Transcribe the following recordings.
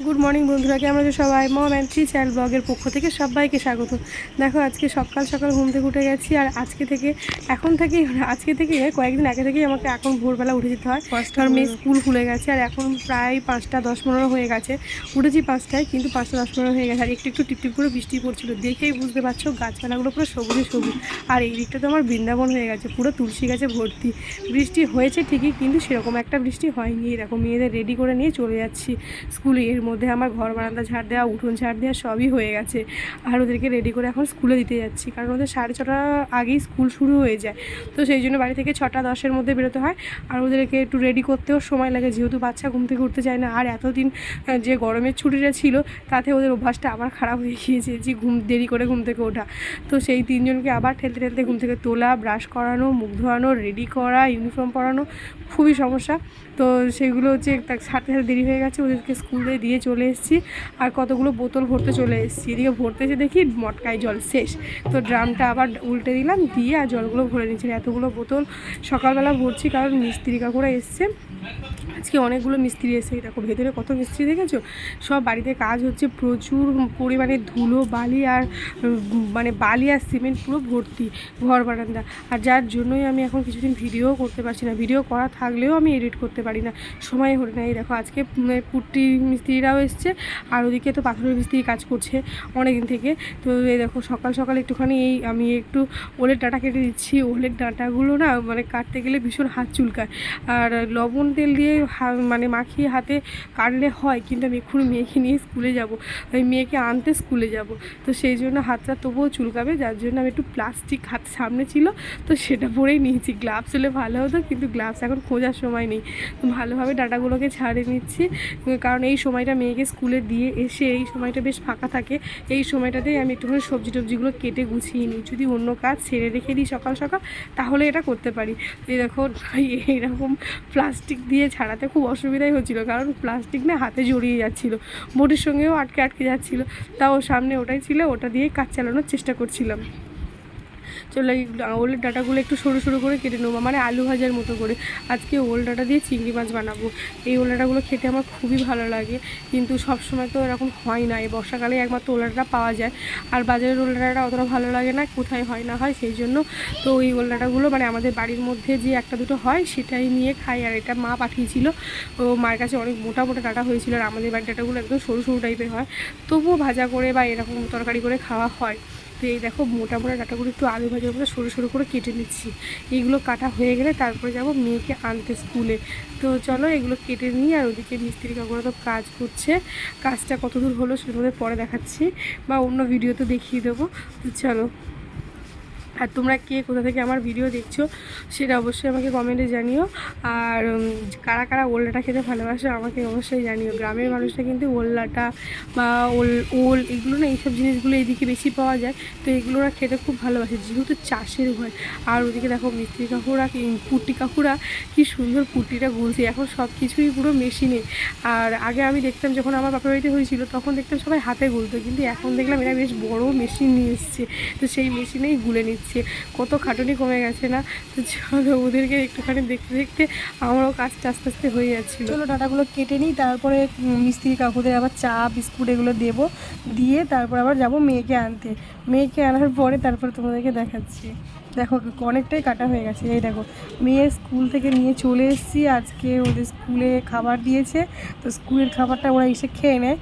Good morning বন্ধুরা, কেমন আছো সবাই? মম অ্যান্ড থ্রি চ্যানেল ব্লগের পক্ষ থেকে সবাইকে স্বাগত। দেখো আজকে সকাল সকাল ঘুম থেকে উঠে গেছি, আর আজকে থেকে কয়েকদিন আগে থেকেই আমাকে এখন ভোরবেলা উঠে যেতে হয়, কারণ মেয়ে স্কুল খুলে গেছে। আর এখন প্রায় 5:10 হয়ে গেছে। উঠেছি 5টায়, কিন্তু 5:10 হয়ে গেছে। আর একটু একটু টিপটিপ করে বৃষ্টি পড়ছিল, দেখেই বুঝতে পারছো গাছপালাগুলো পুরো সবুজে সবুজ। আর এই দিকটা তো আমার বৃন্দাবন হয়ে গেছে, পুরো তুলসী গাছে ভর্তি। বৃষ্টি হয়েছে ঠিকই, কিন্তু সেরকম একটা বৃষ্টি হয়নি। এরকম মেয়েদের রেডি করে নিয়ে চলে যাচ্ছি স্কুলে। এর মধ্যে আমার ঘর বারান্দা ঝাড় দেওয়া, উঠোন ঝাড় দেওয়া সবই হয়ে গেছে। আর ওদেরকে রেডি করে এখন স্কুলে দিতে যাচ্ছি, কারণ ওদের 6:30 আগেই স্কুল শুরু হয়ে যায়। তো সেই জন্য বাড়ি থেকে 6:10 মধ্যে বেরোতে হয়। আর ওদেরকে একটু রেডি করতেও সময় লাগে, যেহেতু বাচ্চা ঘুম থেকে উঠতে চায় না। আর এতদিন যে গরমের ছুটিটা ছিল, তাতে ওদের অভ্যাসটা আবার খারাপ হয়ে গিয়েছে, যে দেরি করে ঘুম থেকে ওঠা। তো সেই তিনজনকে আবার ঠেলতে ঠেলতে ঘুম থেকে তোলা, ব্রাশ করানো, মুখ ধোয়ানো, রেডি করা, ইউনিফর্ম পরানো, খুবই সমস্যা। তো সেগুলো হচ্ছে সাথে সাথে দেরি হয়ে গেছে, ওদেরকে স্কুলে দিয়ে চলে এসেছি। আর কতগুলো বোতল ভরতে চলে এসেছি। এদিকে ভরতে এসে দেখি মটকায় জল শেষ। তো ড্রামটা আবার উল্টে দিলাম, দিয়ে আর জলগুলো ভরে নিচ্ছি। এতগুলো বোতল সকালবেলা ভরছি, কারণ মিস্ত্রি কাকুরা এসছে আজকে, অনেকগুলো মিস্ত্রি এসে। দেখো ভেতরে কত মিস্ত্রি দেখেছো, সব বাড়িতে কাজ হচ্ছে, প্রচুর পরিমাণে ধুলো বালি আর বালি আর সিমেন্ট পুরো ভর্তি ঘর বারান্দা। আর যার জন্যই আমি এখন কিছুদিন ভিডিও করতে পারছি না, ভিডিও করা থাকলেও আমি এডিট করতে পারি না, সময় হলে না। এই দেখো আজকে পুট্টি মিস্ত্রিরাও এসছে, আর ওদিকে তো পাথরের মিস্ত্রি কাজ করছে অনেক দিন থেকে। তো এই দেখো সকাল সকাল একটুখানি আমি একটু ওলের ডাঁটা কেটে দিচ্ছি। ওলের ডাঁটাগুলো না কাটতে গেলে ভীষণ হাত চুলকায়, আর লবণ তেল দিয়ে মাখিয়ে হাতে কাটলে হয়, কিন্তু আমি এক্ষুনি মেয়েকে নিয়ে স্কুলে যাব, আমি মেয়েকে আনতে স্কুলে যাব। তো সেই জন্য হাতটা তবুও চুলকাবে, যার জন্য আমি একটু প্লাস্টিক হাত সামনে ছিল, তো সেটা পরেই নিয়েছি। গ্লাভস হলে ভালো হতো, কিন্তু গ্লাভস এখন খোঁজার সময় নেই। তো ভালোভাবে ডাঁটাগুলোকে ছাড়িয়ে নিচ্ছি, কারণ এই সময়টা মেয়েকে স্কুলে দিয়ে এসে এই সময়টা বেশ ফাঁকা থাকে। এই সময়টাতেই আমি একটুখানি সবজি টবজিগুলো কেটে গুছিয়ে নিই। যদি অন্য কাজ ছেড়ে রেখে দিই সকাল সকাল, তাহলে এটা করতে পারি। এই দেখো এইরকম প্লাস্টিক দিয়ে ছাড়াতে খুব অসুবিধাই হচ্ছিলো, কারণ প্লাস্টিক না হাতে জড়িয়ে যাচ্ছিলো, বটির সঙ্গেও আটকে আটকে যাচ্ছিলো। তাও সামনে ওটাই ছিল, ওটা দিয়েই কাজ চালানোর চেষ্টা করছিলাম। চলো এই ওলের ডাঁটাগুলো একটু সরু সরু করে কেটে নেবো, আলু ভাজার মতো করে। আজকে ওল ডাঁটা দিয়ে চিংড়ি মাছ বানাবো। এই ওল ডাঁটাগুলো খেতে আমার খুবই ভালো লাগে, কিন্তু সব সময় তো এরকম হয় না। এই বর্ষাকালে একমাত্র ওল ডাঁটা পাওয়া যায়, আর বাজারের ওল ডাঁটাটা অতটা ভালো লাগে না, কোথায় হয় না হয় সেই জন্য। তো এই ওল ডাঁটাগুলো আমাদের বাড়ির মধ্যে যে একটা দুটো হয় সেটাই নিয়ে খাই। আর এটা মা পাঠিয়েছিল, ও মার কাছে অনেক মোটা মোটা ডাঁটা হয়েছিল। আর আমাদের বাড়ির ডাঁটাগুলো একদম সরু সরু টাইপের হয়, তবুও ভাজা করে বা এরকম তরকারি করে খাওয়া হয়। তো এই দেখো মোটা মোটা ডাঁটাগুলো একটু আলু ভাজার মতো সরু সরু করে কেটে নিচ্ছি। এইগুলো কাটা হয়ে গেলে তারপরে যাব মেয়েকে আনতে স্কুলে। তো চলো এগুলো কেটে নিই। আর ওদিকে মিস্ত্রি কাকুরা তো কাজ করছে, কাজটা কত দূর হলো সেটা তোমাদের পরে দেখাচ্ছি, বা অন্য ভিডিওতে দেখিয়ে দেবো। তো চলো, আর তোমরা কে কোথা থেকে আমার ভিডিও দেখছো সেটা অবশ্যই আমাকে কমেন্টে জানিও। আর কারা কারা ওলডাটা খেতে ভালোবাসো আমাকে অবশ্যই জানিও। গ্রামের মানুষরা কিন্তু ওলডাটা বা ওল এগুলো না, এইসব জিনিসগুলো এইদিকে বেশি পাওয়া যায়, তো এগুলো ওরা খেতে খুব ভালোবাসে, যেহেতু চাষের হয়। আর ওদিকে দেখো মিস্ত্রি কাকুরা পুট্টি কাকুরা কি সুন্দর পুট্টিটা গুলছে। এখন সব কিছুই পুরো মেশিনে। আর আগে আমি দেখতাম যখন আমার বাপের বাড়িতে হয়েছিল, তখন দেখতাম সবাই হাতে গুলতো, কিন্তু এখন দেখলাম এরা বেশ বড় মেশিন নিয়ে এসছে, তো সেই মেশিনেই গুলে নিচ্ছে। কত খাটুনি কমে গেছে না। তো চলো ওদেরকে একটুখানি দেখতে দেখতে আমারও কাজটা আস্তে আস্তে হয়ে যাচ্ছিলো। চলো ডাটাগুলো কেটে নিই, তারপরে মিস্ত্রি কাকুদের আবার চা বিস্কুট এগুলো দেবো, দিয়ে তারপর আবার যাব মেয়েকে আনতে। মেয়েকে আনার পরে তারপরে তোমাদেরকে দেখাচ্ছি। দেখো অনেকটাই কাটা হয়ে গেছে। এই দেখো মেয়ের স্কুল থেকে নিয়ে চলে এসেছি। আজকে ওদের স্কুলে খাবার দিয়েছে, তো স্কুলের খাবারটা ওরা এসে খেয়ে নেয়,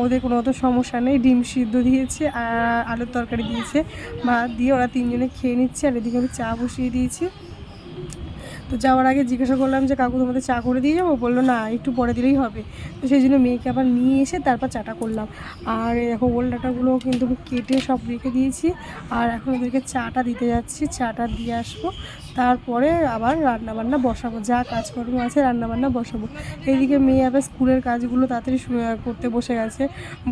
ওদের কোনো অত সমস্যা নেই। ডিম সিদ্ধ দিয়েছে আর আলুর তরকারি দিয়েছে, ভাত দিয়ে ওরা তিনজনে খেয়ে নিচ্ছে। আর এদিকে আমি চা বসিয়ে দিয়েছি। তো যাওয়ার আগে জিজ্ঞাসা করলাম যে কাকু তোমাদের চা করে দিয়ে যাবো, বললো না একটু পরে দিলেই হবে। তো সেই জন্য মেয়েকে আবার নিয়ে এসে তারপর চাটা করলাম। আর দেখো ওল ডাঁটাগুলো কিন্তু কেটে সব রেখে দিয়েছি, আর এখন ওদেরকে চাটা দিতে যাচ্ছি, চাটা দিয়ে আসবো, তারপরে আবার রান্নাবান্না বসাবো, যা কাজকর্ম আছে রান্নাবান্না বসাবো। এইদিকে মেয়ে আবার স্কুলের কাজগুলো তাড়াতাড়ি করতে বসে গেছে,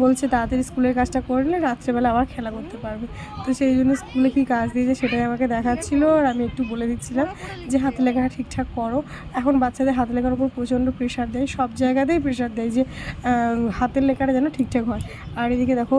বলছে তাড়াতাড়ি স্কুলের কাজটা করলে রাত্রেবেলা আবার খেলা করতে পারবে। তো সেই জন্য স্কুলে কী কাজ দিয়েছে সেটাই আমাকে দেখাচ্ছিলো, আর আমি একটু বলে দিচ্ছিলাম যে হাতে লেখাটা ঠিকঠাক করো। এখন বাচ্চাদের হাতে লেখার উপর প্রচণ্ড প্রেশার দেয়, সব জায়গাতেই প্রেশার দেয় যে হাতের লেখাটা যেন ঠিকঠাক হয়। আর এদিকে দেখো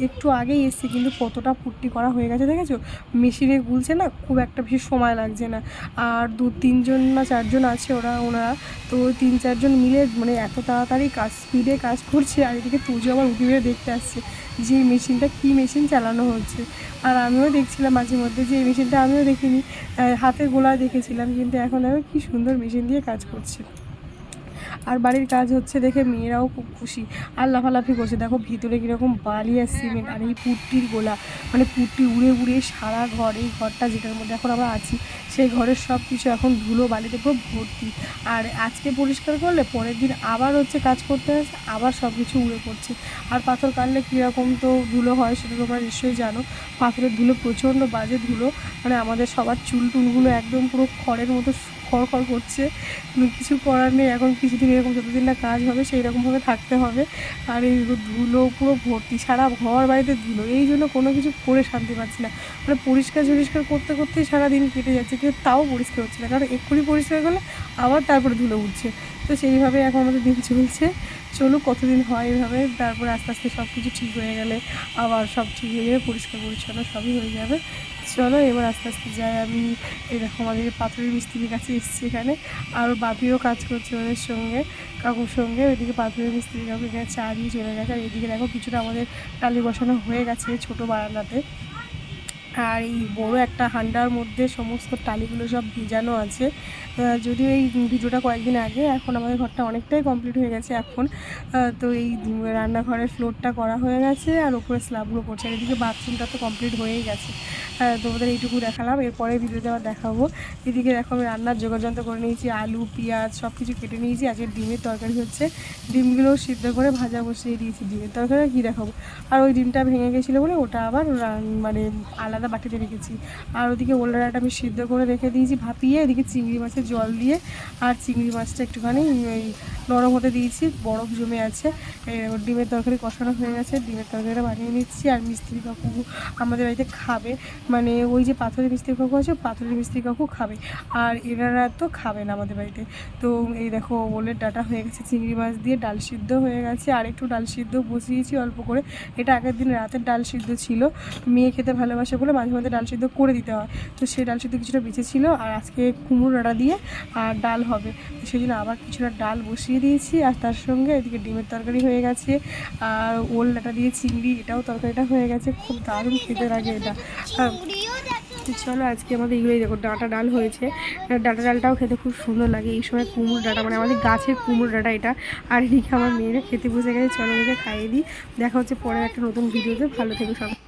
একটু আগেই এসছি, কিন্তু কতটা পুট্টি করা হয়ে গেছে দেখেছো, মেশিনে গুলছে না, খুব একটা বেশি সময় লাগে লাগছে না। আর 2-3 না 4 জন আছে ওনারা, তো 3-4 জন মিলে মানে এত তাড়াতাড়ি স্পিডে কাজ করছে। আর এদিকে তুজো আবার উঠে বেড়ে দেখতে আসছে যে এই মেশিনটা কী মেশিন চালানো হচ্ছে। আর আমিও দেখছিলাম মাঝে মধ্যে যে এই মেশিনটা আমিও দেখিনি, হাতের গোলা দেখেছিলাম, কিন্তু এখন দেখো কী সুন্দর মেশিন দিয়ে কাজ করছে। আর বাড়ির কাজ হচ্ছে দেখে মেয়েরাও খুব খুশি আর লাফালাফি করছে। দেখো ভিতরে কীরকম বালি আর সিমেন্ট, আর এই পুট্টির গোলা, মানে পুট্টি উড়ে উড়ে সারা ঘর, এই ঘরটা যেটার মধ্যে এখন আমরা আছি সেই ঘরের সব কিছু এখন ধুলো বালিতে পুরো ভর্তি। আর আজকে পরিষ্কার করলে পরের দিন আবার হচ্ছে কাজ করতে আসে, আবার সব কিছু উড়ে পড়ছে। আর পাথর কাটলে কীরকম তো ধুলো হয় সেটা তোমরা নিশ্চয়ই জানো। পাথরের ধুলো প্রচণ্ড বাজে ধুলো, মানে আমাদের সবার চুল টুলগুলো একদম পুরো খড়ের মতো খড় করছে। কিছু করার নেই, এখন কিছুদিন এরকম যতদিন না কাজ হবে সেই রকমভাবে থাকতে হবে। আর এই ধুলো পুরো ভর্তি, সারা ঘর বাড়িতে ধুলো, এই জন্য কোনো কিছু করে শান্তি পাচ্ছি না। মানে পরিষ্কার করতে করতেই সারাদিন কেটে যাচ্ছে, কিন্তু তাও পরিষ্কার হচ্ছে না, কারণ এক্ষুনি পরিষ্কার করলে আবার তারপরে ধুলো উঠছে। তো সেইভাবে এখন আমাদের দিন চলছে। চলুক কতদিন হয় এইভাবে, তারপর আস্তে আস্তে সব কিছু ঠিক হয়ে গেলে আবার সব ঠিক হয়ে যাবে, পরিষ্কার পরিচ্ছন্ন সবই হয়ে যাবে। চলো এবার আস্তে আস্তে যাই। আমি এরকম আমাদের পাথরের মিস্ত্রির কাছে এসেছি এখানে, আর বাপিও কাজ করছে ওদের সঙ্গে, কাকুর সঙ্গে। ওইদিকে পাথরের মিস্ত্রি কাকু এখানে চা দিয়ে চলে গেছে। আর এদিকে দেখো কিছুটা আমাদের টালি বসানো হয়ে গেছে ছোটো বারান্দাতে। আর এই বড় একটা হান্ডার মধ্যে সমস্ত টালিগুলো সব ভিজানো আছে। যদিও এই ভিডিওটা কয়েকদিন আগে, এখন আমাদের ঘরটা অনেকটাই কমপ্লিট হয়ে গেছে এখন। তো এই রান্নাঘরের ফ্লোরটা করা হয়ে গেছে আর ওপরে স্ল্যাবগুলো করছে। আর এদিকে বাথরুমটা তো কমপ্লিট হয়েই গেছে। তোমাদের এইটুকু দেখালাম, এরপরে ভিডিওতে আবার দেখাবো। এদিকে দেখো আমি রান্নার যোগাযন্ত্র করে নিয়েছি, আলু পেঁয়াজ সব কিছু কেটে নিয়েছি। আজকে ডিমের তরকারি হচ্ছে, ডিমগুলো সিদ্ধ করে ভাজা বসিয়ে দিয়েছি। ডিমের তরকারি কী দেখাবো, আর ওই ডিমটা ভেঙে গেছিলো বলে ওটা আবার মানে আলাদা বাটিতে রেখেছি। আর ওদিকে ওলডাটা আমি সিদ্ধ করে রেখে দিয়েছি ভাপিয়ে, এদিকে চিংড়ি মাছের জল দিয়ে, আর চিংড়ি মাছটা একটুখানি ওই নরম হতে দিয়েছি, বরফ জমে আছে। ডিমের তরকারি কষানো হয়ে গেছে, ডিমের তরকারিটা বানিয়ে নিচ্ছি। আর মিস্ত্রি কাকু আমাদের বাড়িতে খাবে, মানে ওই যে পাথরের মিস্ত্রি কাকু আছে, পাথরের মিস্ত্রি কাকু খাবে, আর এনারা তো খাবে না আমাদের বাড়িতে। তো এই দেখো ওলের ডাটা হয়ে গেছে, চিংড়ি মাছ দিয়ে ডাল সিদ্ধ হয়ে গেছে, আর একটু ডাল সিদ্ধ বসিয়েছি অল্প করে। এটা আগের দিন রাতের ডাল সিদ্ধ ছিল, মেয়ে খেতে ভালোবাসে বলে মাঝে মধ্যে ডাল সিদ্ধ করে দিতে হয়, তো সেই ডাল সিদ্ধ কিছুটা বেঁচে ছিল। আর আজকে কুমড়ো ডাঁটা দিয়ে আর ডাল হবে, তো সেই জন্য আবার কিছুটা ডাল বসিয়ে দিয়েছি। আর তার সঙ্গে এদিকে ডিমের তরকারি হয়ে গেছে, আর ওল ডাঁটা দিয়ে চিংড়ি, এটাও তরকারিটা হয়ে গেছে, খুব দারুণ খেতে লাগে এটা। চলো আজকে আমাদের এগুলোই দেখো ডাঁটা ডাল হয়েছে, ডাঁটা ডালটাও খেতে খুব সুন্দর লাগে এই সময়। কুমড়ো ডাঁটা মানে আমাদের গাছের কুমড়ো ডাঁটা এটা। আর এদিকে আমার মেয়েরা খেতে বসে গেছে, চলো ওদেরকে খাইয়ে দিই। দেখা হচ্ছে পরের একটা নতুন ভিডিওতে, ভালো থেকো সবাই।